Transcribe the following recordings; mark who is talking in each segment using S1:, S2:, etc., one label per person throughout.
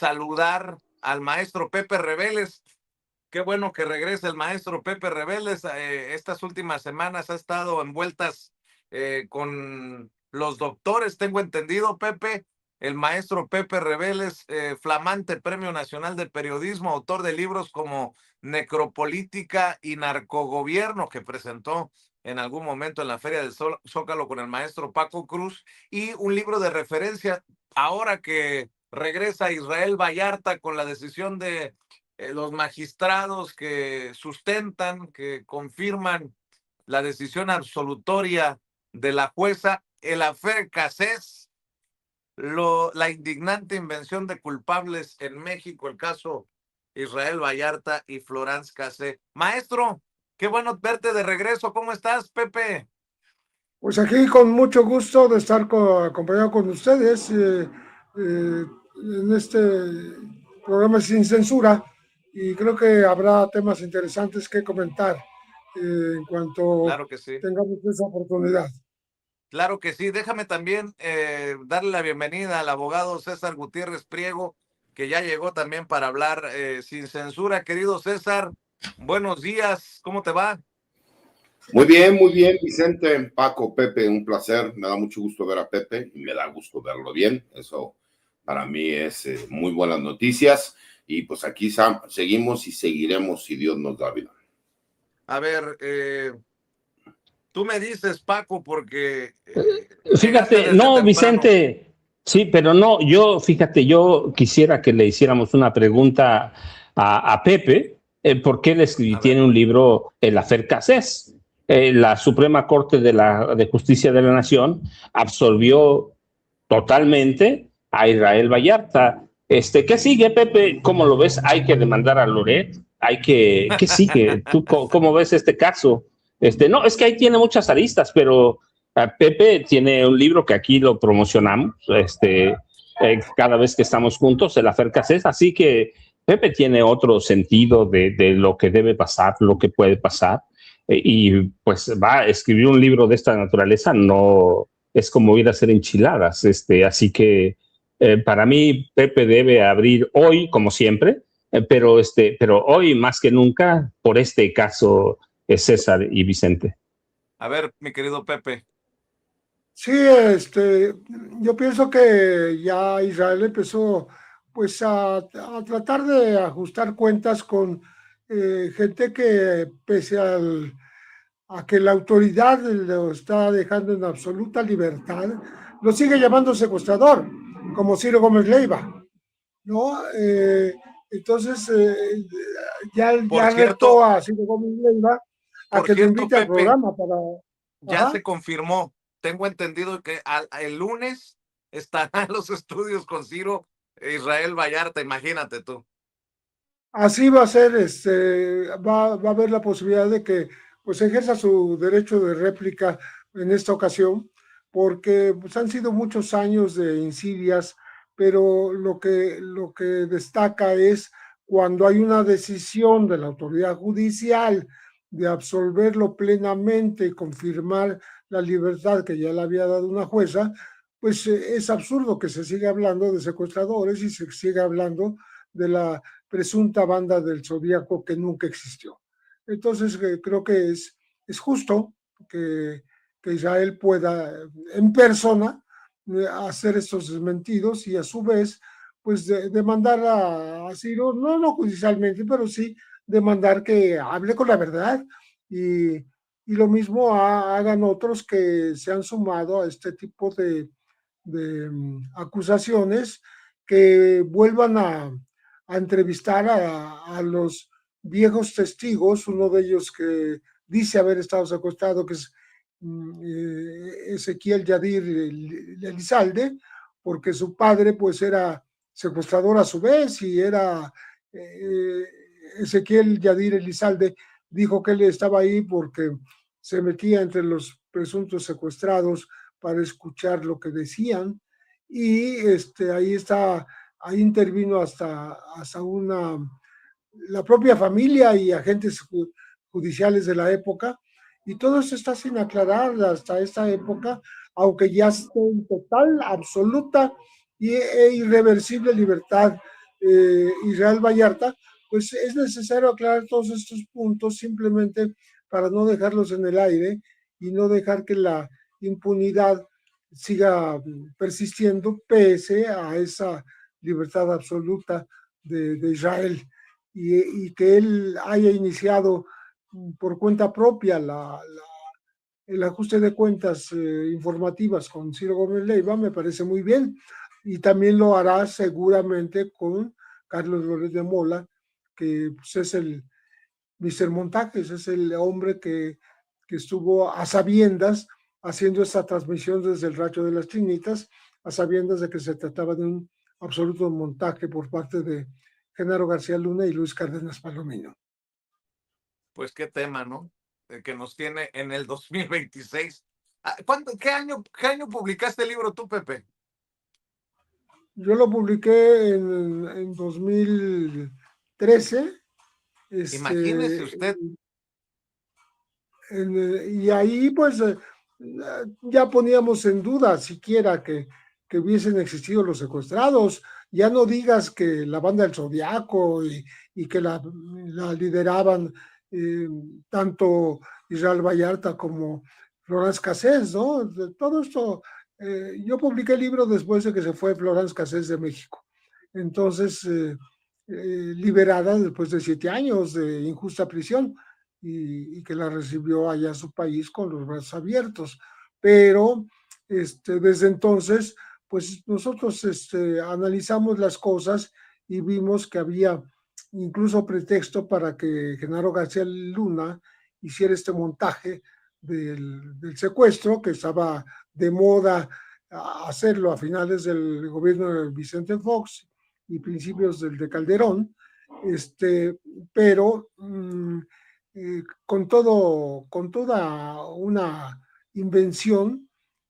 S1: saludar al maestro Pepe Reveles. Qué bueno que regrese el maestro Pepe Reveles. Estas últimas semanas ha estado envueltas con los doctores, tengo entendido, Pepe. El maestro Pepe Reveles, flamante Premio Nacional de Periodismo, autor de libros como Necropolítica y Narcogobierno, que presentó en algún momento en la Feria del Zócalo con el maestro Paco Cruz, y un libro de referencia ahora que regresa Israel Vallarta con la decisión de los magistrados que sustentan, que confirman la decisión absolutoria de la jueza, el affaire Cassés, la indignante invención de culpables en México, el caso Israel Vallarta y Florence Cassé. Maestro, qué bueno verte de regreso. ¿Cómo estás, Pepe?
S2: Pues aquí con mucho gusto de estar acompañado con ustedes en este programa sin censura, y creo que habrá temas interesantes que comentar en cuanto
S1: Claro que sí.
S2: tengamos esa oportunidad.
S1: Claro que sí. Déjame también darle la bienvenida al abogado César Gutiérrez Priego, que ya llegó también para hablar sin censura. Querido César, buenos días. ¿Cómo te va?
S3: Muy bien, Vicente, Paco, Pepe, un placer. Me da mucho gusto ver a Pepe y me da gusto verlo bien. Eso para mí es muy buenas noticias. Y pues aquí seguimos y seguiremos si Dios nos da vida.
S1: A ver, tú me dices, Paco, porque llegaste
S4: Fíjate,
S1: desde
S4: no,
S1: temprano.
S4: Vicente, sí, pero no, fíjate, yo quisiera que le hiciéramos una pregunta a Pepe, porque él
S1: A ver,
S4: tiene un libro, El Afer Cassés. La Suprema Corte de Justicia de la Nación absolvió totalmente a Israel Vallarta. ¿Qué sigue, Pepe? ¿Cómo lo ves? ¿Hay que demandar a Loret? ¿Qué sigue? ¿Tú cómo ves este caso? No, es que ahí tiene muchas aristas, pero Pepe tiene un libro que aquí lo promocionamos, cada vez que estamos juntos, el Afer Cassés, así que Pepe tiene otro sentido de lo que debe pasar, lo que puede pasar, y pues va a escribir un libro de esta naturaleza, no es como ir a hacer enchiladas, así que para mí Pepe debe abrir hoy, como siempre, pero hoy más que nunca, por este caso, César y Vicente.
S1: a ver, mi querido Pepe.
S2: Sí, yo pienso que ya Israel empezó pues a tratar de ajustar cuentas con gente que pese a que la autoridad lo está dejando en absoluta libertad, lo sigue llamando secuestrador, como Ciro Gómez Leiva, ¿no? Entonces,
S1: Por
S2: ya retó
S1: cierto,
S2: a Ciro Gómez Leiva a que lo invite al
S1: Pepe,
S2: programa para...
S1: ya
S2: Ajá.
S1: se confirmó. Tengo entendido que el lunes estará en los estudios con Ciro Israel Vallarta, imagínate tú.
S2: Así va a ser, va a haber la posibilidad de que pues ejerza su derecho de réplica en esta ocasión, porque pues, han sido muchos años de insidias, pero lo que destaca es cuando hay una decisión de la autoridad judicial de absolverlo plenamente y confirmar la libertad que ya le había dado una jueza, pues es absurdo que se siga hablando de secuestradores y se siga hablando de la presunta banda del Zodíaco que nunca existió. Entonces, creo que es justo que Israel pueda en persona hacer estos desmentidos y a su vez, pues demandar a Ciro, no judicialmente, pero sí demandar que hable con la verdad y lo mismo hagan otros que se han sumado a este tipo de acusaciones, que vuelvan a entrevistar a los viejos testigos, uno de ellos que dice haber estado secuestrado, que es Ezequiel Yadir Elizalde, porque su padre pues era secuestrador a su vez y era Ezequiel Yadir Elizalde dijo que él estaba ahí porque se metía entre los presuntos secuestrados para escuchar lo que decían, y ahí intervino hasta la propia familia y agentes judiciales de la época, y todo eso está sin aclarar hasta esta época, aunque ya esté en total, absoluta e irreversible libertad Israel Vallarta, pues es necesario aclarar todos estos puntos simplemente para no dejarlos en el aire y no dejar que la impunidad siga persistiendo pese a esa libertad absoluta de Israel y que él haya iniciado por cuenta propia el ajuste de cuentas informativas con Ciro Gómez Leiva, me parece muy bien, y también lo hará seguramente con Carlos Loret de Mola, que pues, es el Mr. Montajes, es el hombre que estuvo a sabiendas haciendo esta transmisión desde el Rancho de las Chinitas, a sabiendas de que se trataba de un absoluto montaje por parte de Genaro García Luna y Luis Cárdenas Palomino.
S1: Pues qué tema, ¿no? Que nos tiene en el 2026. ¿Qué año publicaste el libro tú, Pepe?
S2: Yo lo publiqué en 2013.
S1: Imagínese usted.
S2: Y ahí pues ya poníamos en duda siquiera que hubiesen existido los secuestrados. Ya no digas que la banda del Zodiaco y que la lideraban tanto Israel Vallarta como Florence Cassés, ¿no? Todo esto, yo publiqué el libro después de que se fue Florence Cassés de México. Entonces, liberada después de 7 años de injusta prisión. Y que la recibió allá a su país con los brazos abiertos. Pero desde entonces, pues nosotros analizamos las cosas y vimos que había incluso pretexto para que Genaro García Luna hiciera este montaje del secuestro, que estaba de moda hacerlo a finales del gobierno de Vicente Fox y principios del de Calderón, pero con toda una invención,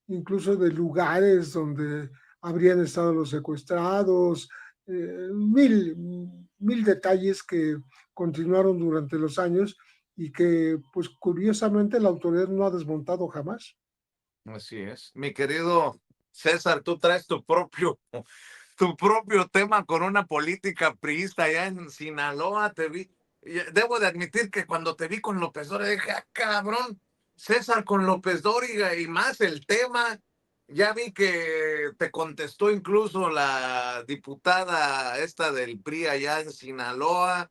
S2: incluso de lugares donde habrían estado los secuestrados, mil detalles que continuaron durante los años y que, pues curiosamente, la autoridad no ha desmontado jamás.
S1: Así es. Mi querido César, tú traes tu propio tema con una política priista allá en Sinaloa. Te vi. Debo de admitir que cuando te vi con López Dóriga dije, cabrón, César con López Dóriga y más el tema. Ya vi que te contestó incluso la diputada esta del PRI allá en Sinaloa.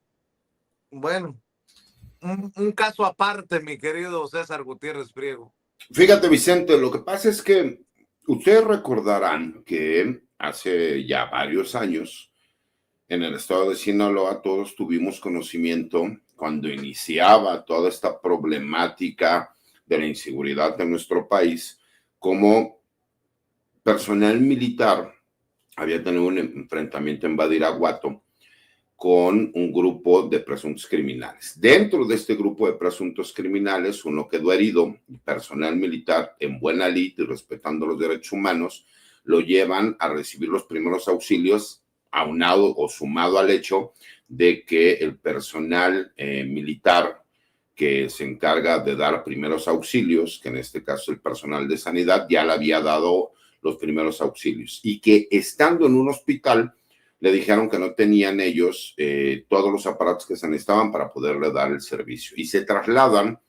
S1: Bueno, un caso aparte, mi querido César Gutiérrez Priego.
S3: Fíjate, Vicente, lo que pasa es que ustedes recordarán que hace ya varios años en el estado de Sinaloa todos tuvimos conocimiento cuando iniciaba toda esta problemática de la inseguridad en nuestro país, como personal militar había tenido un enfrentamiento en Badiraguato con un grupo de presuntos criminales. Dentro de este grupo de presuntos criminales, uno quedó herido, personal militar en buena lid y respetando los derechos humanos, lo llevan a recibir los primeros auxilios, aunado o sumado al hecho de que el personal militar que se encarga de dar primeros auxilios, que en este caso el personal de sanidad, ya le había dado los primeros auxilios y que estando en un hospital le dijeron que no tenían ellos todos los aparatos que se necesitaban para poderle dar el servicio y se trasladan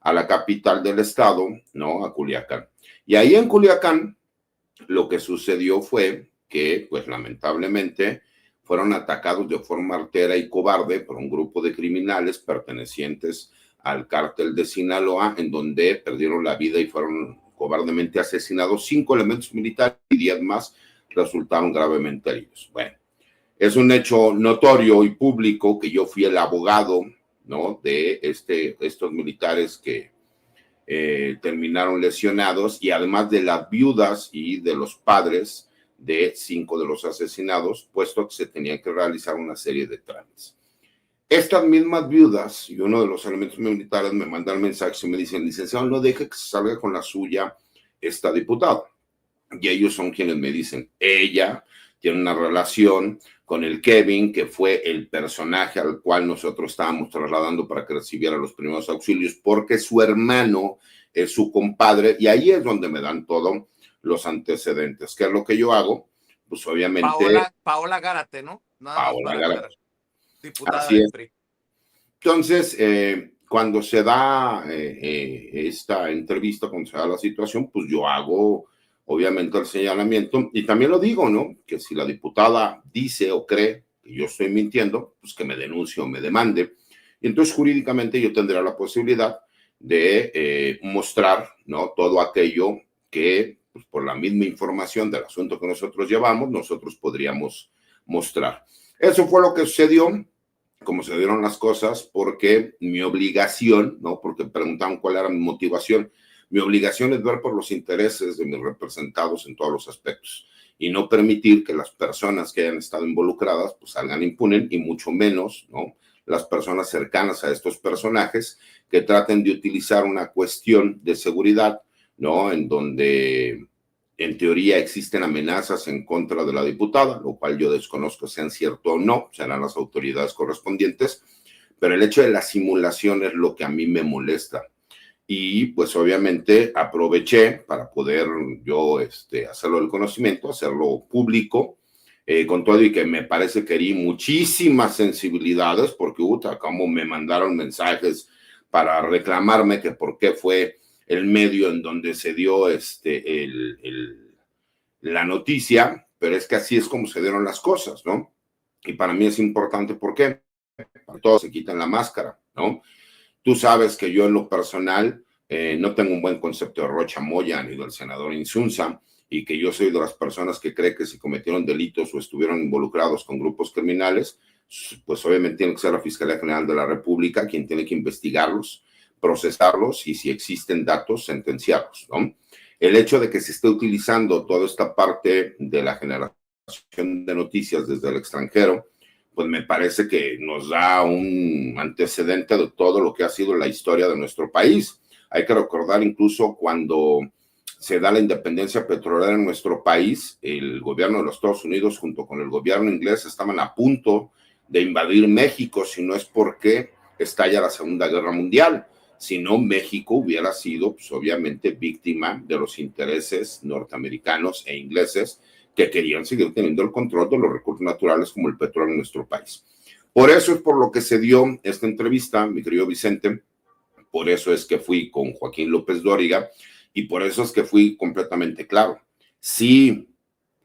S3: a la capital del estado, ¿no? A Culiacán. Y ahí en Culiacán lo que sucedió fue que, pues lamentablemente, fueron atacados de forma artera y cobarde por un grupo de criminales pertenecientes al cártel de Sinaloa, en donde perdieron la vida y fueron cobardemente asesinados 5 elementos militares y 10 más resultaron gravemente heridos. Bueno, es un hecho notorio y público que yo fui el abogado, ¿no? De estos militares que terminaron lesionados y además de las viudas y de los padres de 5 de los asesinados, puesto que se tenía que realizar una serie de trámites. Estas mismas viudas y uno de los elementos militares me mandan mensajes y me dicen, licenciado, no deje que se salga con la suya esta diputada. Y ellos son quienes me dicen, ella tiene una relación con el Kevin, que fue el personaje al cual nosotros estábamos trasladando para que recibiera los primeros auxilios, porque su hermano es su compadre, y ahí es donde me dan todos los antecedentes. ¿Qué es lo que yo hago? Pues obviamente...
S1: Paola Gárate, ¿no? Nada más
S3: Paola
S1: para
S3: Gara.
S1: aclarar. Diputada
S3: Así
S1: del
S3: es.
S1: PRI.
S3: Entonces, cuando se da esta entrevista, cuando se da la situación, pues yo hago obviamente el señalamiento y también lo digo, ¿no? Que si la diputada dice o cree que yo estoy mintiendo, pues que me denuncie o me demande. Y entonces jurídicamente yo tendré la posibilidad de mostrar, ¿no? Todo aquello que, pues, por la misma información del asunto que nosotros llevamos, nosotros podríamos mostrar. Eso fue lo que sucedió, como se dieron las cosas, porque mi obligación, ¿no? Porque preguntaban cuál era mi motivación. Mi obligación es ver por los intereses de mis representados en todos los aspectos y no permitir que las personas que hayan estado involucradas pues salgan impunes y mucho menos, ¿no? Las personas cercanas a estos personajes que traten de utilizar una cuestión de seguridad, ¿no? En donde en teoría existen amenazas en contra de la diputada, lo cual yo desconozco sean cierto o no, serán las autoridades correspondientes, pero el hecho de la simulación es lo que a mí me molesta. Y pues obviamente aproveché para poder yo hacerlo del conocimiento, hacerlo público, con todo y que me parece que herí muchísimas sensibilidades, porque como me mandaron mensajes para reclamarme que por qué fue el medio en donde se dio la noticia, pero es que así es como se dieron las cosas, ¿no? Y para mí es importante, ¿por qué? Para todos se quitan la máscara, ¿no? Tú sabes que yo en lo personal no tengo un buen concepto de Rocha Moya ni del senador Insunza y que yo soy de las personas que cree que si cometieron delitos o estuvieron involucrados con grupos criminales, pues obviamente tiene que ser la Fiscalía General de la República quien tiene que investigarlos, procesarlos y si existen datos, sentenciarlos, ¿no? El hecho de que se esté utilizando toda esta parte de la generación de noticias desde el extranjero, pues me parece que nos da un antecedente de todo lo que ha sido la historia de nuestro país. Hay que recordar incluso cuando se da la independencia petrolera en nuestro país, el gobierno de los Estados Unidos junto con el gobierno inglés estaban a punto de invadir México, si no es porque estalla la Segunda Guerra Mundial. Si no, México hubiera sido, pues, obviamente, víctima de los intereses norteamericanos e ingleses que querían seguir teniendo el control de los recursos naturales como el petróleo en nuestro país. Por eso es por lo que se dio esta entrevista, mi querido Vicente, por eso es que fui con Joaquín López Dóriga y por eso es que fui completamente claro. Si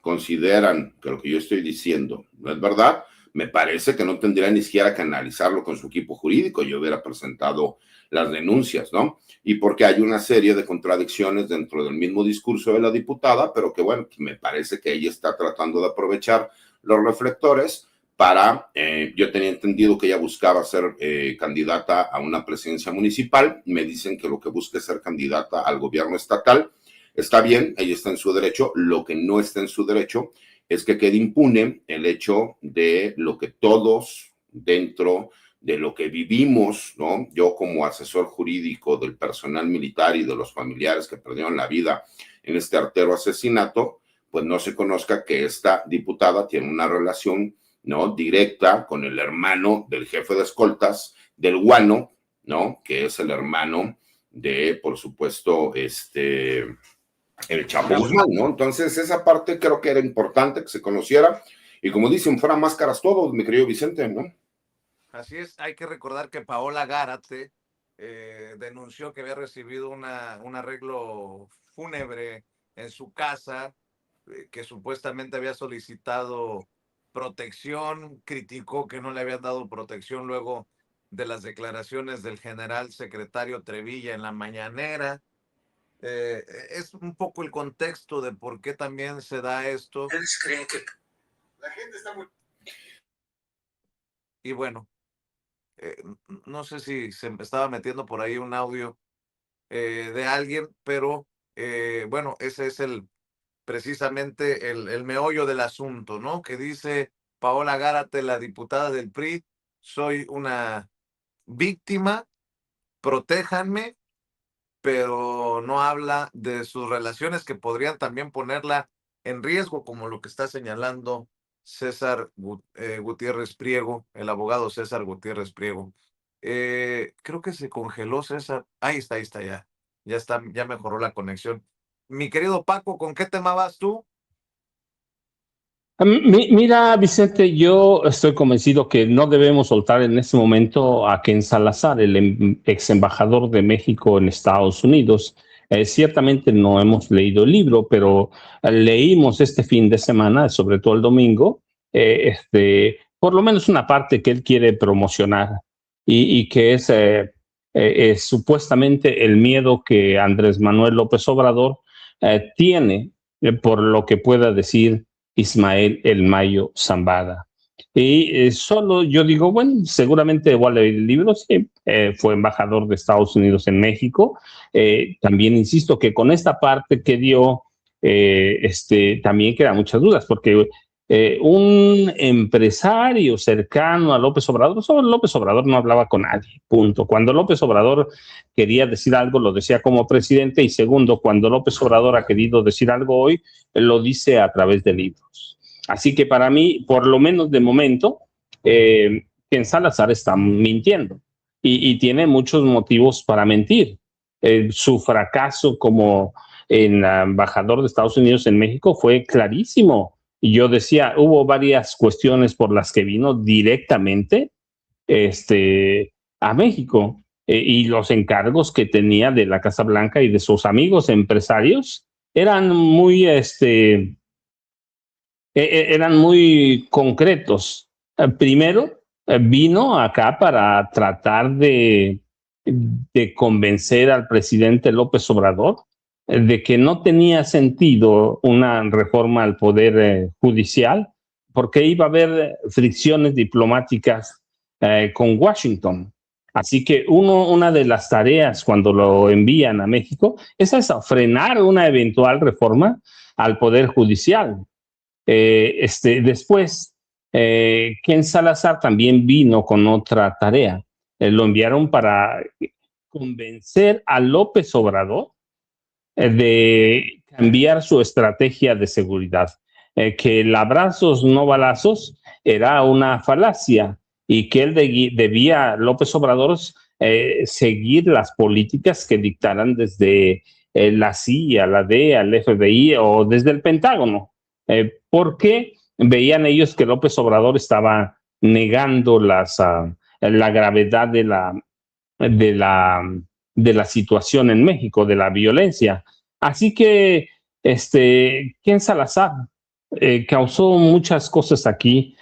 S3: consideran que lo que yo estoy diciendo no es verdad, me parece que no tendría ni siquiera que analizarlo con su equipo jurídico. Yo hubiera presentado las denuncias, ¿no? Y porque hay una serie de contradicciones dentro del mismo discurso de la diputada, pero que bueno, me parece que ella está tratando de aprovechar los reflectores para, yo tenía entendido que ella buscaba ser candidata a una presidencia municipal, me dicen que lo que busca es ser candidata al gobierno estatal. Está bien, ella está en su derecho, lo que no está en su derecho es que quede impune el hecho de lo que todos dentro de lo que vivimos, ¿no? Yo como asesor jurídico del personal militar y de los familiares que perdieron la vida en este artero asesinato, pues no se conozca que esta diputada tiene una relación, ¿no? Directa con el hermano del jefe de escoltas del Guano, ¿no? Que es el hermano de, por supuesto, el Chapo Guzmán, ¿no? Entonces, esa parte creo que era importante que se conociera y como dicen, fueran máscaras todos, mi querido Vicente, ¿no?
S1: Así es, hay que recordar que Paola Gárate denunció que había recibido un arreglo fúnebre en su casa, que supuestamente había solicitado protección, criticó que no le habían dado protección luego de las declaraciones del general secretario Trevilla en la mañanera. Es un poco el contexto de por qué también se da esto.
S5: ¿Ustedes creen que la gente está muy...
S1: Y bueno, no sé si se me estaba metiendo por ahí un audio de alguien, pero bueno, ese es precisamente el meollo del asunto, ¿no? Que dice Paola Gárate, la diputada del PRI, soy una víctima, protéjanme, pero no habla de sus relaciones que podrían también ponerla en riesgo, como lo que está señalando César Gutiérrez Priego, el abogado César Gutiérrez Priego. Creo que se congeló César. Ahí está ya. Ya está, ya mejoró la conexión. Mi querido Paco, ¿con qué tema vas tú?
S4: Mira, Vicente, yo estoy convencido que no debemos soltar en este momento a Ken Salazar, el ex embajador de México en Estados Unidos. Ciertamente no hemos leído el libro, pero leímos este fin de semana, sobre todo el domingo, por lo menos una parte que él quiere promocionar y que es supuestamente el miedo que Andrés Manuel López Obrador tiene por lo que pueda decir Ismael El Mayo Zambada. Y solo yo digo, bueno, seguramente igual el libro, sí, fue embajador de Estados Unidos en México. También insisto que con esta parte que dio, también quedan muchas dudas, porque un empresario cercano a López Obrador, sobre López Obrador no hablaba con nadie, punto. Cuando López Obrador quería decir algo, lo decía como presidente, y segundo, cuando López Obrador ha querido decir algo hoy, lo dice a través de libros. Así que para mí, por lo menos de momento, Ken Salazar está mintiendo y tiene muchos motivos para mentir. Su fracaso como embajador de Estados Unidos en México fue clarísimo. Y yo decía, hubo varias cuestiones por las que vino directamente a México y los encargos que tenía de la Casa Blanca y de sus amigos empresarios eran eran muy concretos. Primero, vino acá para tratar de convencer al presidente López Obrador de que no tenía sentido una reforma al poder judicial porque iba a haber fricciones diplomáticas con Washington. Así que una de las tareas cuando lo envían a México es esa, frenar una eventual reforma al poder judicial. Después, Ken Salazar también vino con otra tarea. Lo enviaron para convencer a López Obrador de cambiar su estrategia de seguridad, que el abrazos no balazos era una falacia y que él debía, López Obrador, seguir las políticas que dictaran desde la CIA, la DEA, el FBI o desde el Pentágono, porque veían ellos que López Obrador estaba negando la gravedad de la, de la situación en México, de la violencia. Así que, Ken Salazar causó muchas cosas aquí,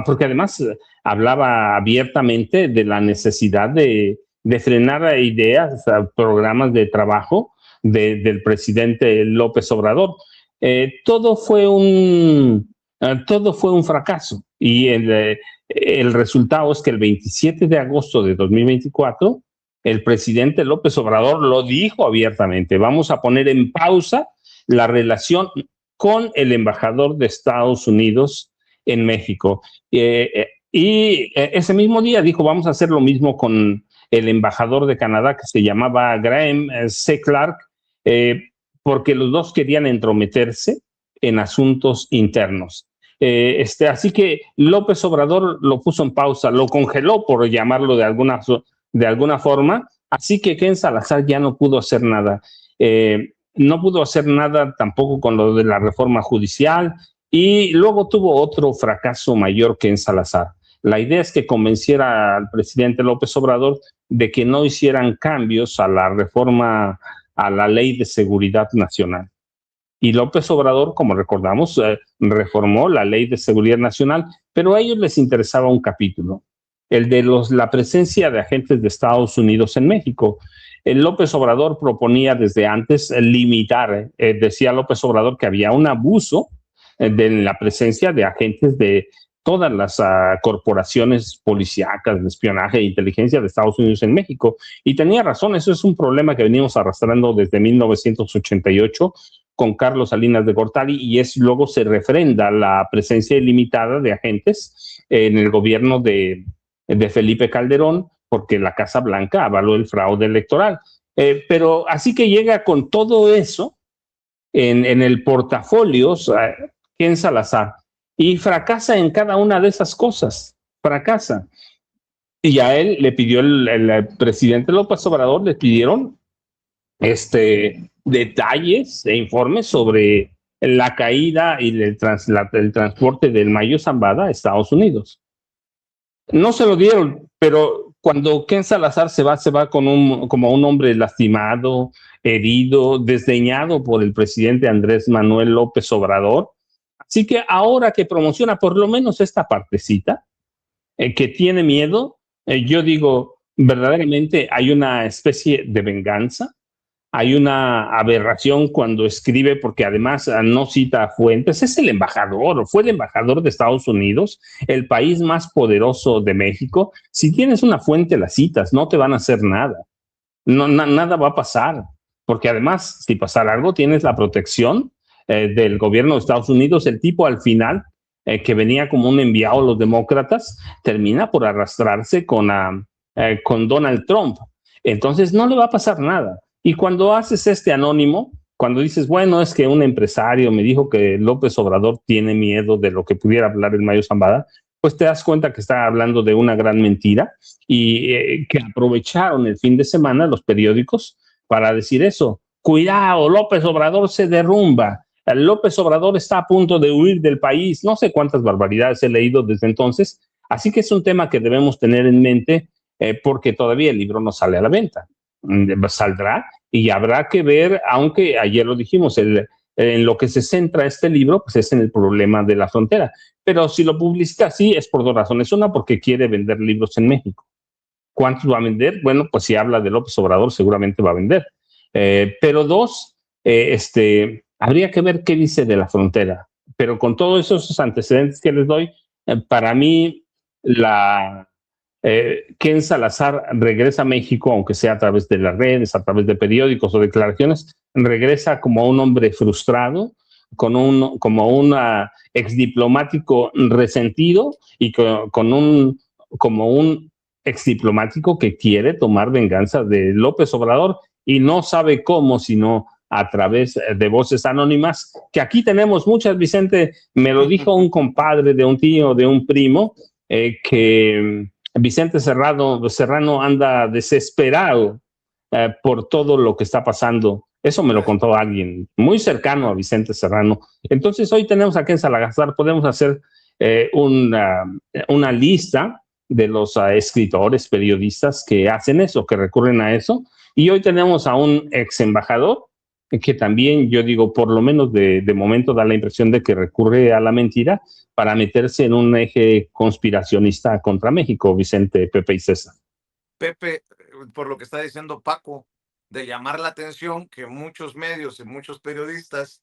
S4: porque además hablaba abiertamente de la necesidad de frenar ideas, programas de trabajo del presidente López Obrador. Todo fue un fracaso y el resultado es que el 27 de agosto de 2024 el presidente López Obrador lo dijo abiertamente: vamos a poner en pausa la relación con el embajador de Estados Unidos en México. Y ese mismo día dijo: vamos a hacer lo mismo con el embajador de Canadá, que se llamaba Graham C. Clark, porque los dos querían entrometerse en asuntos internos. Así que López Obrador lo puso en pausa, lo congeló, por llamarlo de alguna forma, así que Ken Salazar ya no pudo hacer nada. No pudo hacer nada tampoco con lo de la reforma judicial, y luego tuvo otro fracaso mayor que en Salazar. La idea es que convenciera al presidente López Obrador de que no hicieran cambios a la reforma, a la Ley de Seguridad Nacional. Y López Obrador, como recordamos, reformó la Ley de Seguridad Nacional, pero a ellos les interesaba un capítulo, el de la presencia de agentes de Estados Unidos en México. López Obrador proponía desde antes limitar, decía López Obrador que había un abuso de la presencia de agentes de todas las corporaciones policíacas de espionaje e inteligencia de Estados Unidos en México. Y tenía razón, eso es un problema que venimos arrastrando desde 1988 con Carlos Salinas de Gortari, y luego se refrenda la presencia ilimitada de agentes en el gobierno de Felipe Calderón, porque la Casa Blanca avaló el fraude electoral. Pero así que llega con todo eso en el portafolio Ken Salazar, y fracasa en cada una de esas cosas, fracasa. Y a él le pidió el presidente López Obrador, le pidieron detalles e informes sobre la caída y el transporte del Mayo Zambada a Estados Unidos. No se lo dieron, pero cuando Ken Salazar se va como un hombre lastimado, herido, desdeñado por el presidente Andrés Manuel López Obrador. Así que ahora que promociona por lo menos esta partecita, que tiene miedo, yo digo, verdaderamente hay una especie de venganza, hay una aberración cuando escribe, porque además no cita fuentes, es el embajador, fue el embajador de Estados Unidos, el país más poderoso de México. Si tienes una fuente, la citas, no te van a hacer nada, nada va a pasar, porque además, si pasara algo, tienes la protección del gobierno de Estados Unidos. El tipo al final, que venía como un enviado a los demócratas, termina por arrastrarse con Donald Trump. Entonces no le va a pasar nada. Y cuando haces este anónimo, cuando dices, bueno, es que un empresario me dijo que López Obrador tiene miedo de lo que pudiera hablar el Mayo Zambada, pues te das cuenta que está hablando de una gran mentira y que aprovecharon el fin de semana los periódicos para decir eso. Cuidado, López Obrador se derrumba. López Obrador está a punto de huir del país. No sé cuántas barbaridades he leído desde entonces. Así que es un tema que debemos tener en mente porque todavía el libro no sale a la venta. Saldrá y habrá que ver, aunque ayer lo dijimos, en lo que se centra este libro, pues es en el problema de la frontera. Pero si lo publicita así es por dos razones. Una, porque quiere vender libros en México. ¿Cuántos va a vender? Bueno, pues si habla de López Obrador, seguramente va a vender. Pero dos, habría que ver qué dice de la frontera. Pero con todos esos antecedentes que les doy, para mí, Ken Salazar regresa a México, aunque sea a través de las redes, a través de periódicos o declaraciones, regresa como un hombre frustrado, como un exdiplomático resentido y como un exdiplomático que quiere tomar venganza de López Obrador y no sabe cómo, sino a través de voces anónimas, que aquí tenemos muchas, Vicente. Me lo dijo un compadre de un tío, de un primo, que Vicente Serrano anda desesperado por todo lo que está pasando. Eso me lo contó alguien muy cercano a Vicente Serrano. Entonces hoy tenemos aquí en Salazar, podemos hacer una lista de los escritores, periodistas que hacen eso, que recurren a eso. Y hoy tenemos a un ex embajador que también, yo digo, por lo menos de momento da la impresión de que recurre a la mentira para meterse en un eje conspiracionista contra México, Vicente, Pepe y César.
S1: Pepe, por lo que está diciendo Paco, de llamar la atención que muchos medios y muchos periodistas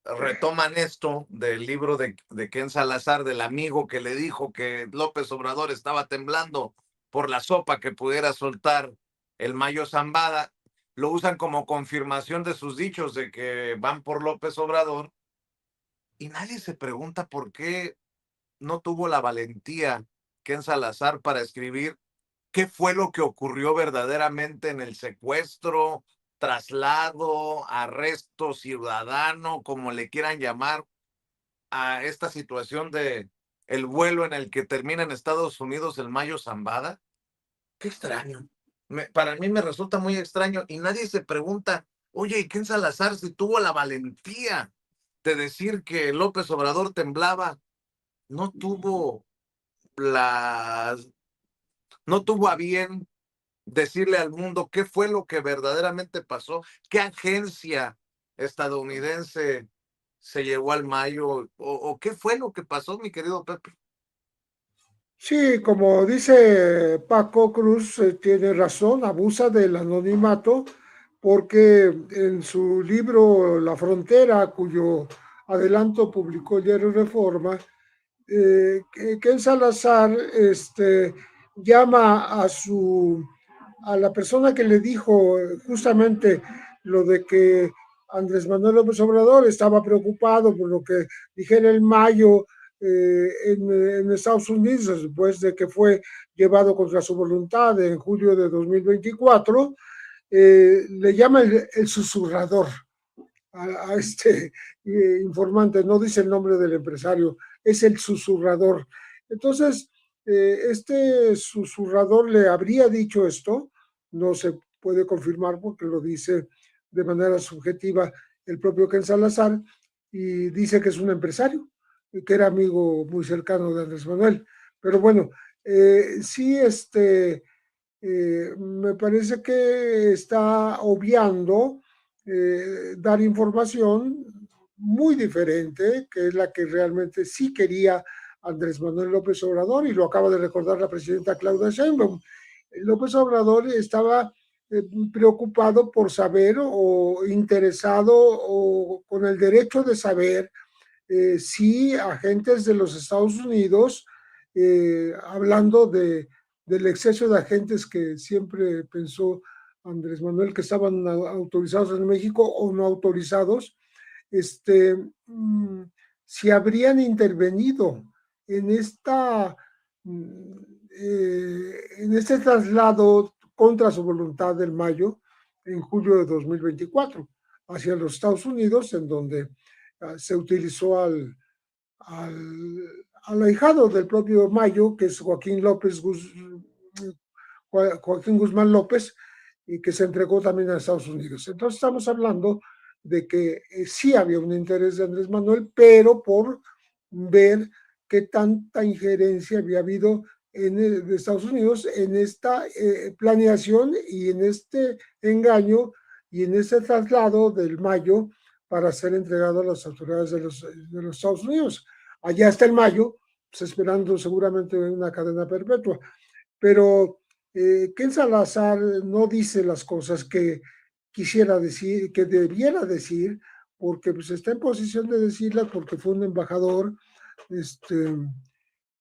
S1: retoman esto del libro de Ken Salazar, del amigo que le dijo que López Obrador estaba temblando por la sopa que pudiera soltar el Mayo Zambada, lo usan como confirmación de sus dichos de que van por López Obrador, y nadie se pregunta por qué no tuvo la valentía Ken Salazar para escribir qué fue lo que ocurrió verdaderamente en el secuestro, traslado, arresto ciudadano, como le quieran llamar, a esta situación de el vuelo en el que termina en Estados Unidos el Mayo Zambada. Qué extraño. Para mí me resulta muy extraño y nadie se pregunta, oye, ¿y Ken Salazar si tuvo la valentía de decir que López Obrador temblaba? No tuvo a bien decirle al mundo qué fue lo que verdaderamente pasó, qué agencia estadounidense se llevó al Mayo, o qué fue lo que pasó, mi querido Pepe.
S2: Sí, como dice Paco Cruz, tiene razón, abusa del anonimato, porque en su libro La Frontera, cuyo adelanto publicó el diario Reforma, Ken Salazar llama a la persona que le dijo justamente lo de que Andrés Manuel López Obrador estaba preocupado por lo que dijera el Mayo en Estados Unidos, después de que fue llevado contra su voluntad en julio de 2024, le llama el susurrador a este informante, no dice el nombre del empresario, es el susurrador. Entonces, este susurrador le habría dicho esto, no se puede confirmar porque lo dice de manera subjetiva el propio Ken Salazar, y dice que es un empresario, que era amigo muy cercano de Andrés Manuel. Pero bueno, sí, me parece que está obviando dar información muy diferente, que es la que realmente sí quería Andrés Manuel López Obrador, y lo acaba de recordar la presidenta Claudia Sheinbaum. López Obrador estaba preocupado por saber o interesado o con el derecho de saber si agentes de los Estados Unidos, hablando del exceso de agentes que siempre pensó Andrés Manuel que estaban autorizados en México o no autorizados, este, si habrían intervenido en en este traslado contra su voluntad del Mayo en julio de 2024 hacia los Estados Unidos, en donde se utilizó al ahijado del propio Mayo, que es Joaquín Guzmán López, y que se entregó también a Estados Unidos. Entonces estamos hablando de que sí había un interés de Andrés Manuel, pero por ver qué tanta injerencia había habido de Estados Unidos en esta planeación y en este engaño y en este traslado del Mayo para ser entregado a las autoridades de los Estados Unidos. Allá está el Mayo, pues esperando seguramente una cadena perpetua, pero Ken Salazar no dice las cosas que quisiera decir, que debiera decir, porque pues está en posición de decirlas porque fue un embajador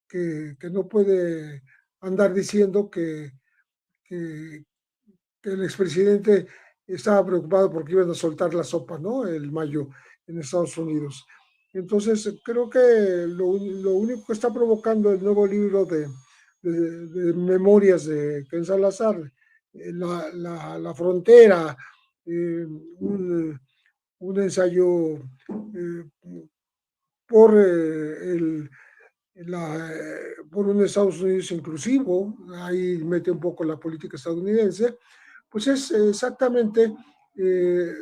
S2: que no puede andar diciendo que el expresidente estaba preocupado porque iban a soltar la sopa, ¿no? El Mayo en Estados Unidos. Entonces, creo que lo único que está provocando el nuevo libro de memorias de Ken Salazar, la frontera, un ensayo por por un Estados Unidos inclusivo, ahí mete un poco la política estadounidense, pues es exactamente eh,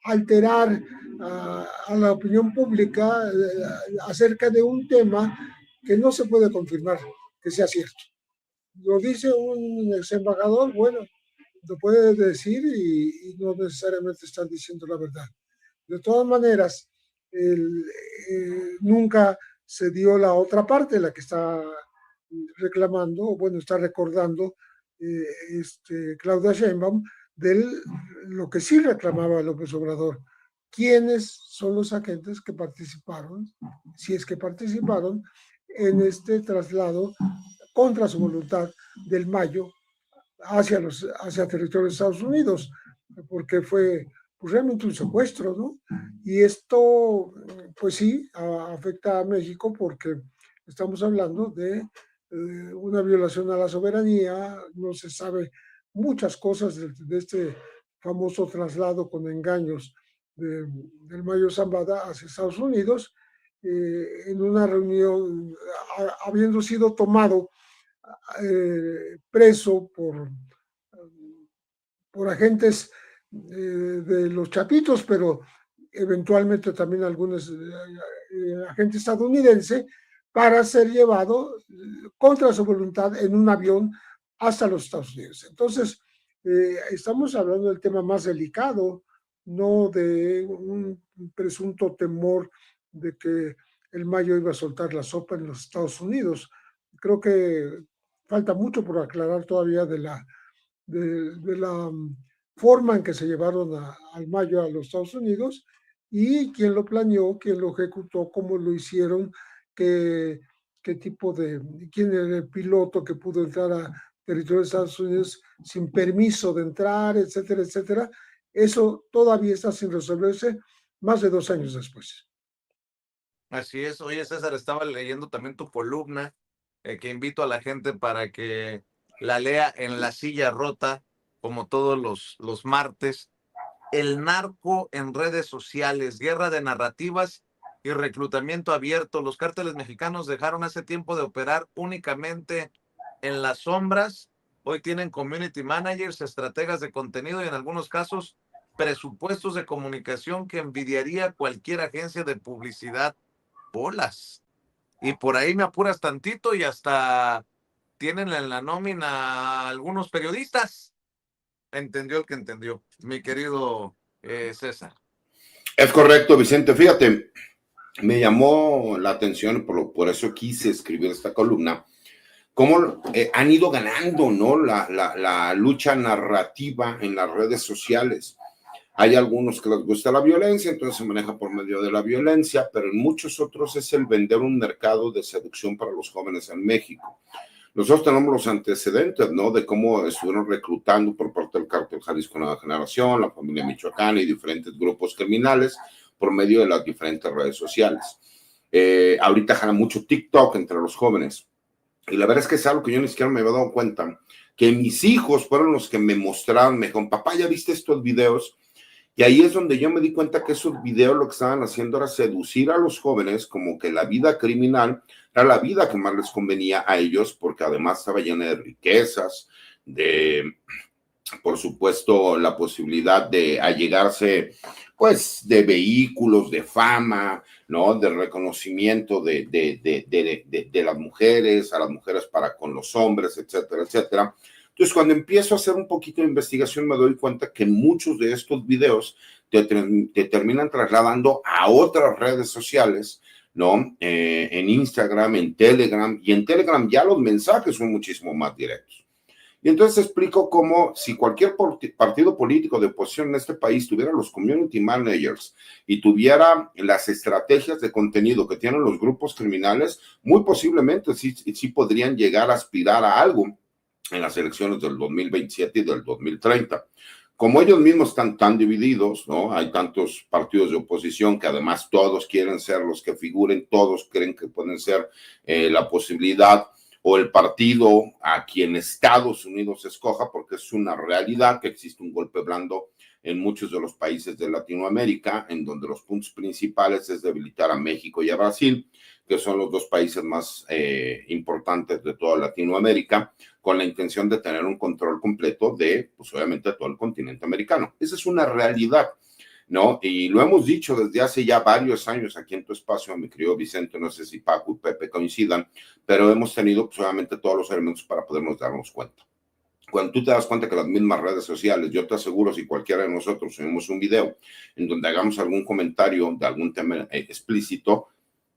S2: alterar a la opinión pública acerca de un tema que no se puede confirmar que sea cierto. Lo dice un ex embajador, bueno, lo puede decir y no necesariamente están diciendo la verdad. De todas maneras, nunca se dio la otra parte, la que está reclamando, o bueno, está recordando Claudia Sheinbaum, de lo que sí reclamaba López Obrador. ¿Quiénes son los agentes que participaron, si es que participaron, en este traslado contra su voluntad del Mayo hacia territorio de Estados Unidos? Porque fue pues, realmente un secuestro, ¿no? Y esto, pues sí, afecta a México porque estamos hablando de una violación a la soberanía, no se sabe muchas cosas de este famoso traslado con engaños del Mayo Zambada hacia Estados Unidos, en una reunión, habiendo sido tomado preso por agentes de los Chapitos, pero eventualmente también algunos agentes estadounidenses, para ser llevado contra su voluntad en un avión hasta los Estados Unidos. Entonces, estamos hablando del tema más delicado, no de un presunto temor de que el Mayo iba a soltar la sopa en los Estados Unidos. Creo que falta mucho por aclarar todavía de la forma en que se llevaron al Mayo a los Estados Unidos y quién lo planeó, quién lo ejecutó, cómo lo hicieron, qué tipo quién era el piloto que pudo entrar a territorio de Estados Unidos sin permiso de entrar, etcétera, etcétera. Eso todavía está sin resolverse más de 2 años después.
S1: Así es. Oye, César, estaba leyendo también tu columna, que invito a la gente para que la lea en La Silla Rota, como todos los martes. El narco en redes sociales, guerra de narrativas y reclutamiento abierto. Los cárteles mexicanos dejaron hace tiempo de operar únicamente en las sombras. Hoy tienen community managers, estrategas de contenido y en algunos casos presupuestos de comunicación que envidiaría cualquier agencia de publicidad. Bolas. Y por ahí me apuras tantito y hasta tienen en la nómina a algunos periodistas. Entendió el que entendió, mi querido César.
S3: Es correcto, Vicente. Fíjate, me llamó la atención, por eso quise escribir esta columna, cómo han ido ganando, ¿no? La lucha narrativa en las redes sociales. Hay algunos que les gusta la violencia, entonces se maneja por medio de la violencia, pero en muchos otros es el vender un mercado de seducción para los jóvenes en México. Nosotros tenemos los antecedentes, ¿no? De cómo estuvieron reclutando por parte del Cártel Jalisco Nueva Generación, la familia Michoacana y diferentes grupos criminales por medio de las diferentes redes sociales. Ahorita jala mucho TikTok entre los jóvenes. Y la verdad es que es algo que yo ni siquiera me había dado cuenta, que mis hijos fueron los que me mostraron, me dijeron, papá, ¿ya viste estos videos? Y ahí es donde yo me di cuenta que esos videos lo que estaban haciendo era seducir a los jóvenes, como que la vida criminal era la vida que más les convenía a ellos, porque además estaba llena de riquezas, de, por supuesto, la posibilidad de allegarse, pues, de vehículos, de fama, ¿no? De reconocimiento de las mujeres, a las mujeres para con los hombres, etcétera, etcétera. Entonces, cuando empiezo a hacer un poquito de investigación, me doy cuenta que muchos de estos videos te terminan trasladando a otras redes sociales, ¿no? En Instagram, en Telegram, y en Telegram ya los mensajes son muchísimo más directos. Y entonces explico cómo si cualquier partido político de oposición en este país tuviera los community managers y tuviera las estrategias de contenido que tienen los grupos criminales, muy posiblemente sí podrían llegar a aspirar a algo en las elecciones del 2027 y del 2030. Como ellos mismos están tan divididos, ¿no? Hay tantos partidos de oposición que además todos quieren ser los que figuren, todos creen que pueden ser la posibilidad o el partido a quien Estados Unidos escoja, porque es una realidad que existe un golpe blando en muchos de los países de Latinoamérica, en donde los puntos principales es debilitar a México y a Brasil, que son los dos países más importantes de toda Latinoamérica, con la intención de tener un control completo de, pues obviamente, todo el continente americano. Esa es una realidad, ¿no? Y lo hemos dicho desde hace ya varios años aquí en tu espacio, mi querido Vicente, no sé si Paco y Pepe coincidan, pero hemos tenido, pues obviamente, todos los elementos para podernos darnos cuenta. Cuando tú te das cuenta que las mismas redes sociales, yo te aseguro, si cualquiera de nosotros subimos un video en donde hagamos algún comentario de algún tema explícito,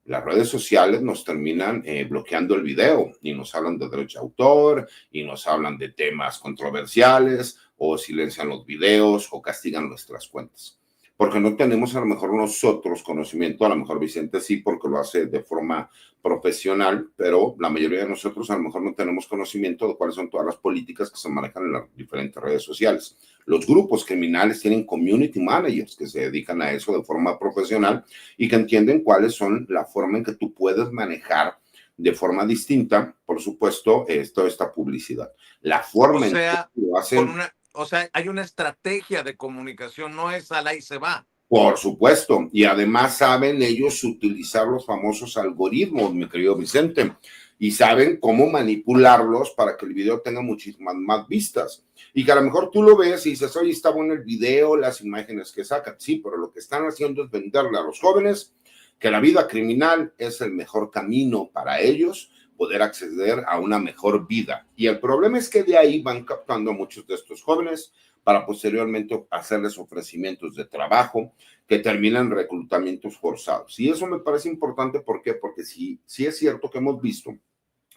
S3: las redes sociales nos terminan bloqueando el video y nos hablan de derecho de autor y nos hablan de temas controversiales o silencian los videos o castigan nuestras cuentas. Porque no tenemos a lo mejor nosotros conocimiento, a lo mejor Vicente sí, porque lo hace de forma profesional, pero la mayoría de nosotros a lo mejor no tenemos conocimiento de cuáles son todas las políticas que se manejan en las diferentes redes sociales. Los grupos criminales tienen community managers que se dedican a eso de forma profesional y que entienden cuáles son la forma en que tú puedes manejar de forma distinta, por supuesto, toda esta publicidad. La forma en que lo hacen...
S1: O sea, hay una estrategia de comunicación, no es al ahí se va.
S3: Por supuesto, y además saben ellos utilizar los famosos algoritmos, mi querido Vicente, y saben cómo manipularlos para que el video tenga muchísimas más vistas. Y que a lo mejor tú lo ves y dices, oye, está bueno el video, las imágenes que sacan. Sí, pero lo que están haciendo es venderle a los jóvenes que la vida criminal es el mejor camino para ellos, poder acceder a una mejor vida. Y el problema es que de ahí van captando a muchos de estos jóvenes para posteriormente hacerles ofrecimientos de trabajo que terminan reclutamientos forzados. Y eso me parece importante, ¿por qué? Porque sí es cierto que hemos visto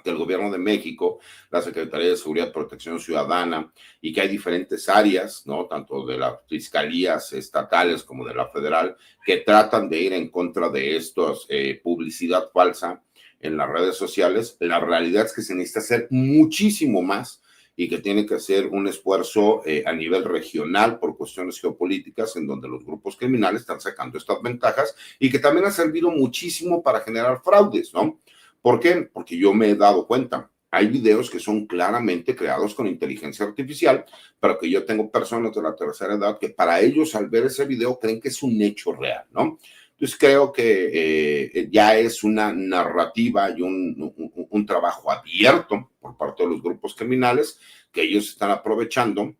S3: que el gobierno de México, la Secretaría de Seguridad y Protección Ciudadana, y que hay diferentes áreas, ¿no? Tanto de las fiscalías estatales como de la federal, que tratan de ir en contra de estos publicidad falsa en las redes sociales. La realidad es que se necesita hacer muchísimo más y que tiene que hacer un esfuerzo a nivel regional por cuestiones geopolíticas en donde los grupos criminales están sacando estas ventajas y que también ha servido muchísimo para generar fraudes, ¿no? ¿Por qué? Porque yo me he dado cuenta. Hay videos que son claramente creados con inteligencia artificial, pero que yo tengo personas de la tercera edad que para ellos al ver ese video creen que es un hecho real, ¿no? Entonces creo que ya es una narrativa y un trabajo abierto por parte de los grupos criminales que ellos están aprovechando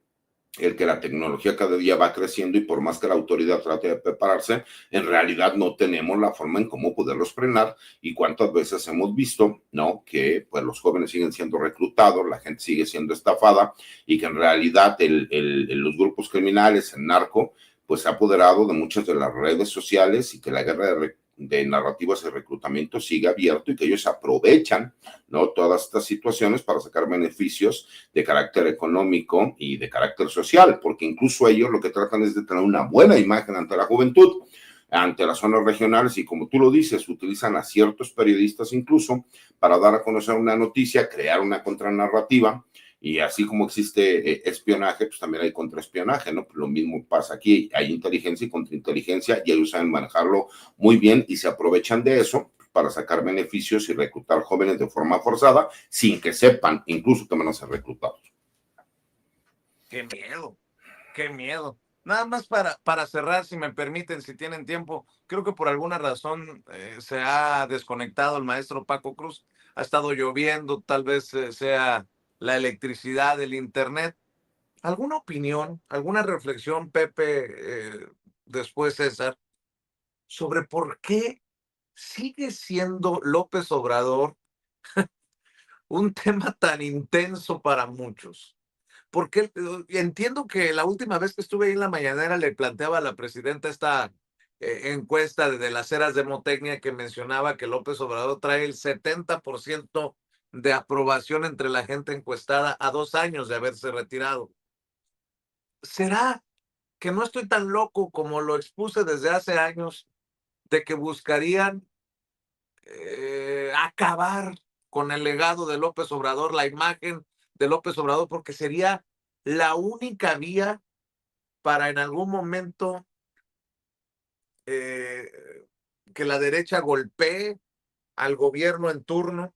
S3: el que la tecnología cada día va creciendo y por más que la autoridad trate de prepararse, en realidad no tenemos la forma en cómo poderlos frenar. Y cuántas veces hemos visto, ¿no?, que pues los jóvenes siguen siendo reclutados, la gente sigue siendo estafada y que en realidad los grupos criminales, el narco, pues se ha apoderado de muchas de las redes sociales y que la guerra de narrativas de reclutamiento sigue abierto y que ellos aprovechan, ¿no?, todas estas situaciones para sacar beneficios de carácter económico y de carácter social, porque incluso ellos lo que tratan es de tener una buena imagen ante la juventud, ante las zonas regionales, y como tú lo dices, utilizan a ciertos periodistas incluso para dar a conocer una noticia, crear una contranarrativa, y así como existe espionaje, pues también hay contraespionaje, ¿no? Lo mismo pasa aquí, hay inteligencia y contrainteligencia, y ellos saben manejarlo muy bien y se aprovechan de eso para sacar beneficios y reclutar jóvenes de forma forzada, sin que sepan incluso que van a ser reclutados.
S1: Qué miedo, qué miedo. Nada más para cerrar, si me permiten, si tienen tiempo, creo que por alguna razón se ha desconectado el maestro Paco Cruz, ha estado lloviendo, tal vez sea la electricidad, el internet. ¿Alguna opinión, alguna reflexión, Pepe, después César, sobre por qué sigue siendo López Obrador un tema tan intenso para muchos? Porque entiendo que la última vez que estuve ahí en la mañanera le planteaba a la presidenta esta encuesta de las eras de Motecnia que mencionaba que López Obrador trae el 70% de aprobación entre la gente encuestada a 2 años de haberse retirado. ¿Será que no estoy tan loco como lo expuse desde hace años de que buscarían acabar con el legado de López Obrador, la imagen de López Obrador, porque sería la única vía para en algún momento eh, que la derecha golpee al gobierno en turno?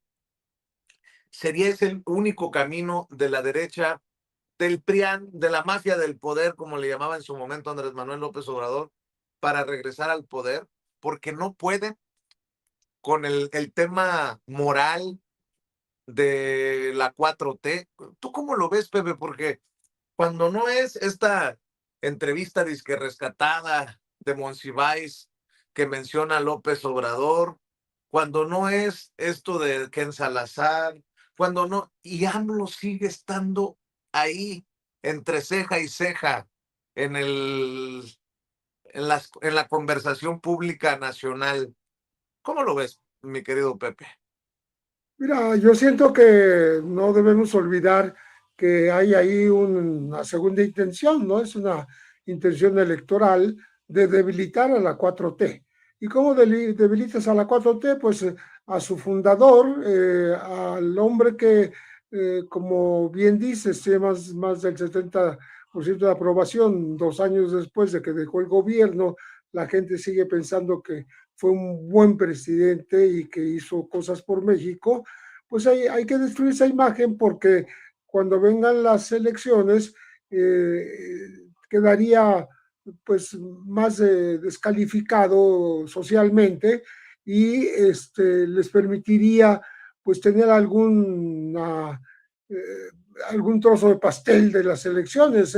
S1: ¿Sería ese el único camino de la derecha, del PRIAN, de la mafia del poder, como le llamaba en su momento Andrés Manuel López Obrador, para regresar al poder? Porque no pueden con el tema moral de la 4T. ¿Tú cómo lo ves, Pepe? Porque cuando no es esta entrevista disque rescatada de Monsiváis que menciona a López Obrador, cuando no es esto de Ken Salazar, cuando no, y AMLO sigue estando ahí entre ceja y ceja en en la conversación pública nacional. ¿Cómo lo ves, mi querido Pepe?
S2: Mira, yo siento que no debemos olvidar que hay ahí una segunda intención, ¿no? Es una intención electoral de debilitar a la 4T. ¿Y cómo debilitas a la 4T? Pues a su fundador, al hombre que, como bien dices, tiene más del 70% de aprobación 2 años después de que dejó el gobierno. La gente sigue pensando que fue un buen presidente y que hizo cosas por México. Pues hay que destruir esa imagen porque cuando vengan las elecciones quedaría pues más descalificado socialmente y les permitiría pues tener algún trozo de pastel de las elecciones.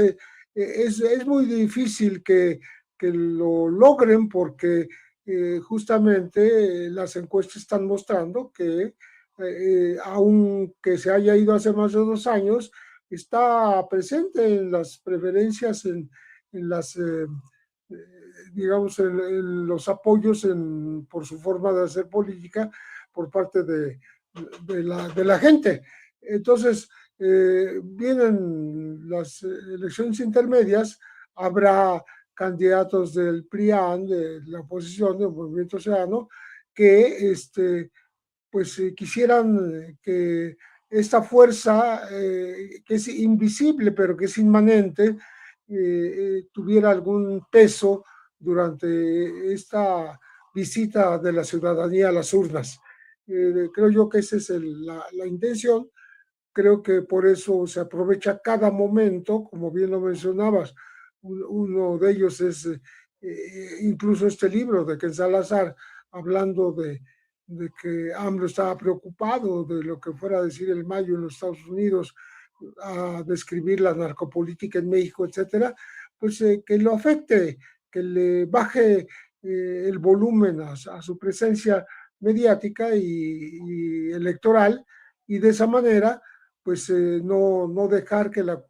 S2: Es muy difícil que lo logren porque justamente las encuestas están mostrando que aunque se haya ido hace más de 2 años, está presente en las preferencias, en las, digamos, en los apoyos por su forma de hacer política por parte de la gente. Entonces, vienen las elecciones intermedias, habrá candidatos del PRIAN, de la oposición, del Movimiento Ciudadano, que pues quisieran que esta fuerza, que es invisible pero que es inmanente, tuviera algún peso durante esta visita de la ciudadanía a las urnas. Creo yo que esa es la intención. Creo que por eso se aprovecha cada momento, como bien lo mencionabas. Uno de ellos es incluso este libro de Ken Salazar, hablando de que AMLO estaba preocupado de lo que fuera a decir el Mayo en los Estados Unidos a describir la narcopolítica en México, etcétera, pues que lo afecte, que le baje el volumen a su presencia mediática y electoral, y de esa manera, pues no dejar que la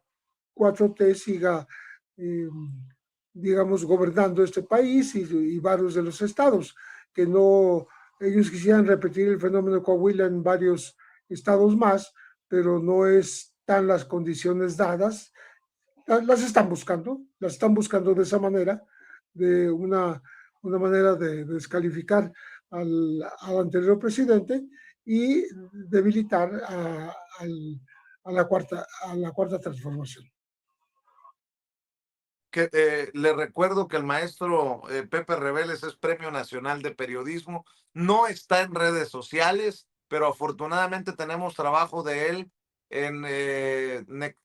S2: 4T siga, digamos, gobernando este país y varios de los estados, que no, ellos quisieran repetir el fenómeno de Coahuila en varios estados más, pero no están las condiciones dadas. Las están buscando de esa manera, de una manera de descalificar al anterior presidente y debilitar a la cuarta transformación.
S1: Le recuerdo que el maestro Pepe Reveles es Premio Nacional de Periodismo, no está en redes sociales, pero afortunadamente tenemos trabajo de él en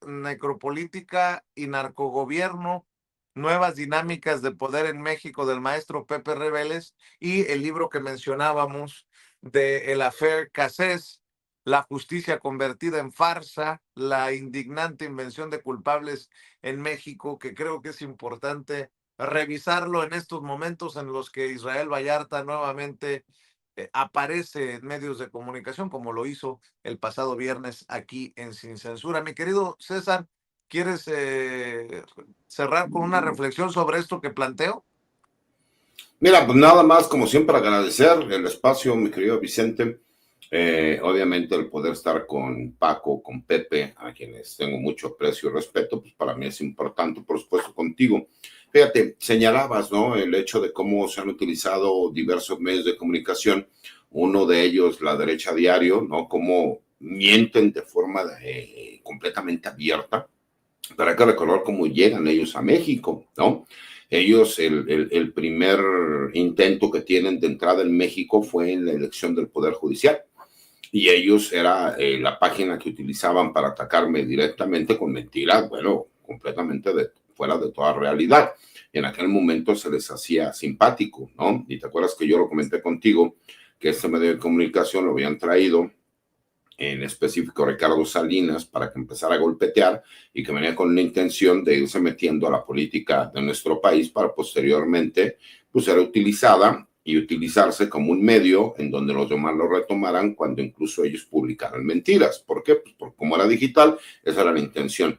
S1: Necropolítica y Narcogobierno, Nuevas Dinámicas de Poder en México, del maestro Pepe Reveles, y el libro que mencionábamos de El Affaire Cassés, La justicia convertida en farsa, la indignante invención de culpables en México, que creo que es importante revisarlo en estos momentos en los que Israel Vallarta nuevamente aparece en medios de comunicación, como lo hizo el pasado viernes aquí en Sin Censura. Mi querido César, ¿quieres cerrar con una reflexión sobre esto que planteo?
S3: Mira, pues nada más, como siempre, agradecer el espacio, mi querido Vicente. Obviamente el poder estar con Paco, con Pepe, a quienes tengo mucho aprecio y respeto, pues para mí es importante, por supuesto, contigo. Fíjate, señalabas, ¿no? El hecho de cómo se han utilizado diversos medios de comunicación, uno de ellos, La Derecha Diario, ¿no? Cómo mienten de forma completamente abierta. Pero hay que recordar cómo llegan ellos a México, ¿no? Ellos, el primer intento que tienen de entrada en México fue en la elección del Poder Judicial. Y ellos era la página que utilizaban para atacarme directamente con mentiras, bueno, completamente fuera de toda realidad. En aquel momento se les hacía simpático, ¿no? Y te acuerdas que yo lo comenté contigo, que este medio de comunicación lo habían traído, en específico Ricardo Salinas, para que empezara a golpetear y que venía con la intención de irse metiendo a la política de nuestro país para posteriormente pues ser utilizada y utilizarse como un medio en donde los demás lo retomaran cuando incluso ellos publicaran mentiras. ¿Por qué? Pues porque como era digital, esa era la intención.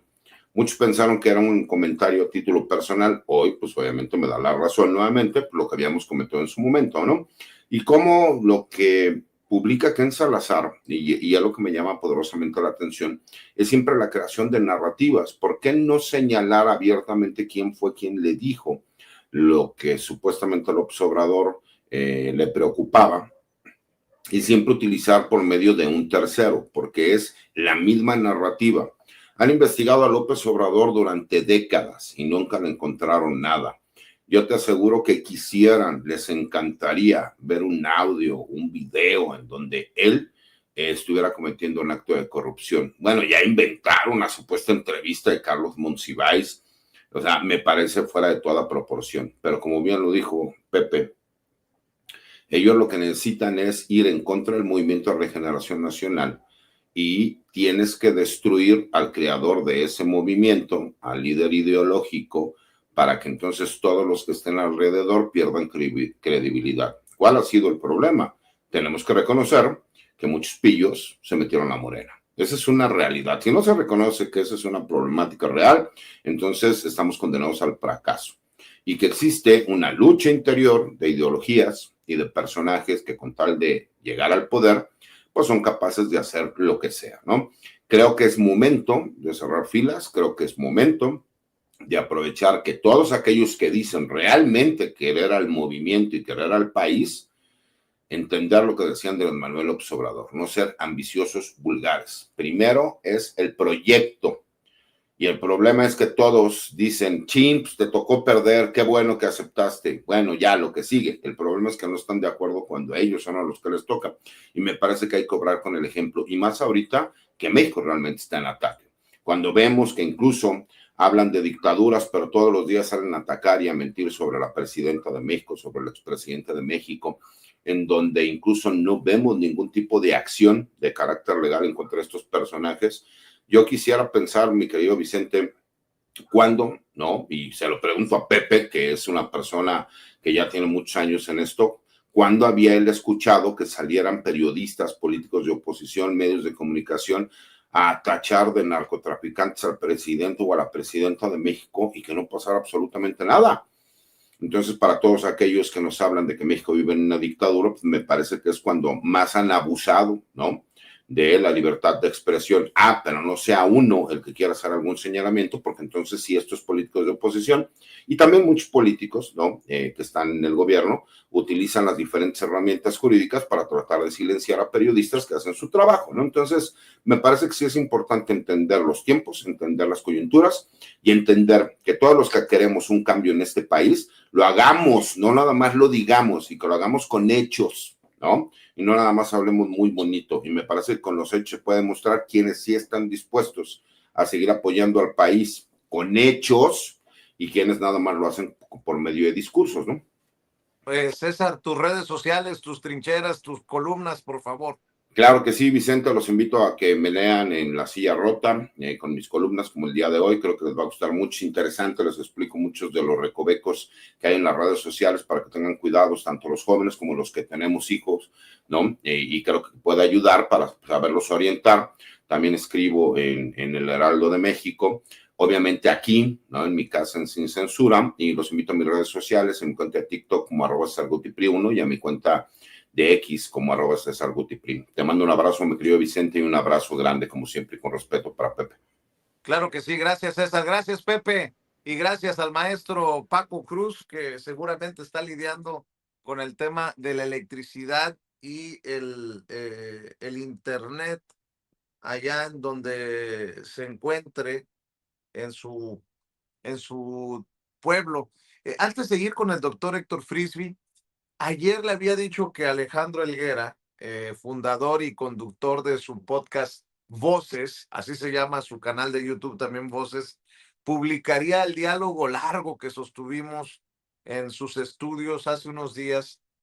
S3: Muchos pensaron que era un comentario a título personal. Hoy, pues obviamente me da la razón nuevamente por lo que habíamos comentado en su momento, ¿no? Y cómo lo que publica Ken Salazar, y a lo que me llama poderosamente la atención, es siempre la creación de narrativas. ¿Por qué no señalar abiertamente quién fue quien le dijo lo que supuestamente López Obrador le preocupaba? Y siempre utilizar por medio de un tercero, porque es la misma narrativa. Han investigado a López Obrador durante décadas y nunca le encontraron nada. Yo te aseguro que quisieran, les encantaría ver un audio, un video en donde él estuviera cometiendo un acto de corrupción. Bueno, ya inventaron una supuesta entrevista de Carlos Monsiváis. O sea, me parece fuera de toda proporción. Pero como bien lo dijo Pepe, ellos lo que necesitan es ir en contra del Movimiento de Regeneración Nacional y tienes que destruir al creador de ese movimiento, al líder ideológico, para que entonces todos los que estén alrededor pierdan credibilidad. ¿Cuál ha sido el problema? Tenemos que reconocer que muchos pillos se metieron a Morena. Esa es una realidad. Si no se reconoce que esa es una problemática real, entonces estamos condenados al fracaso. Y que existe una lucha interior de ideologías y de personajes que con tal de llegar al poder, pues son capaces de hacer lo que sea, ¿no? Creo que es momento de cerrar filas, creo que es momento de aprovechar que todos aquellos que dicen realmente querer al movimiento y querer al país, entender lo que decían de don Manuel López Obrador, no ser ambiciosos vulgares. Primero es el proyecto. Y el problema es que todos dicen, chimps, te tocó perder, qué bueno que aceptaste. Bueno, ya lo que sigue. El problema es que no están de acuerdo cuando ellos son a los que les toca. Y me parece que hay que obrar con el ejemplo. Y más ahorita que México realmente está en ataque. Cuando vemos que incluso hablan de dictaduras, pero todos los días salen a atacar y a mentir sobre la presidenta de México, sobre el expresidente de México. en donde incluso no vemos ningún tipo de acción de carácter legal en contra de estos personajes. Yo quisiera pensar, mi querido Vicente, ¿cuándo? ¿No? Y se lo pregunto a Pepe, que es una persona que ya tiene muchos años en esto, ¿cuándo había él escuchado que salieran periodistas, políticos de oposición, medios de comunicación a tachar de narcotraficantes al presidente o a la presidenta de México y que no pasara absolutamente nada? Entonces, para todos aquellos que nos hablan de que México vive en una dictadura, pues me parece que es cuando más han abusado, ¿no?, de la libertad de expresión. Pero no sea uno el que quiera hacer algún señalamiento, porque entonces sí, estos políticos de oposición y también muchos políticos, ¿no?, que están en el gobierno, utilizan las diferentes herramientas jurídicas para tratar de silenciar a periodistas que hacen su trabajo, ¿no? Entonces, me parece que sí es importante entender los tiempos, entender las coyunturas y entender que todos los que queremos un cambio en este país, lo hagamos, no nada más lo digamos, y que lo hagamos con hechos, ¿no? Y no nada más hablemos muy bonito. Y me parece que con los hechos se puede mostrar quienes sí están dispuestos a seguir apoyando al país con hechos y quienes nada más lo hacen por medio de discursos, ¿no?
S1: Pues César, tus redes sociales, tus trincheras, tus columnas, por favor.
S3: Claro que sí, Vicente, los invito a que me lean en La Silla Rota, con mis columnas como el día de hoy. Creo que les va a gustar mucho, interesante. Les explico muchos de los recovecos que hay en las redes sociales para que tengan cuidados, tanto los jóvenes como los que tenemos hijos, ¿no? Y creo que puede ayudar para saberlos orientar. También escribo en el Heraldo de México, obviamente aquí, ¿no?, en mi casa en Sin Censura, y los invito a mis redes sociales, en mi cuenta de TikTok como @CesarGutiPri1 y a mi cuenta de X como @CesarGutiPri. Te mando un abrazo, mi querido Vicente, y un abrazo grande, como siempre, y con respeto para Pepe.
S1: Claro que sí, gracias César, gracias Pepe, y gracias al maestro Paco Cruz, que seguramente está lidiando con el tema de la electricidad y el internet allá en donde se encuentre en su pueblo. Antes de ir con el doctor Héctor Frisby, ayer le había dicho que Alejandro Helguera, fundador y conductor de su podcast Voces, así se llama su canal de YouTube también Voces, publicaría el diálogo largo que sostuvimos en sus estudios hace unos días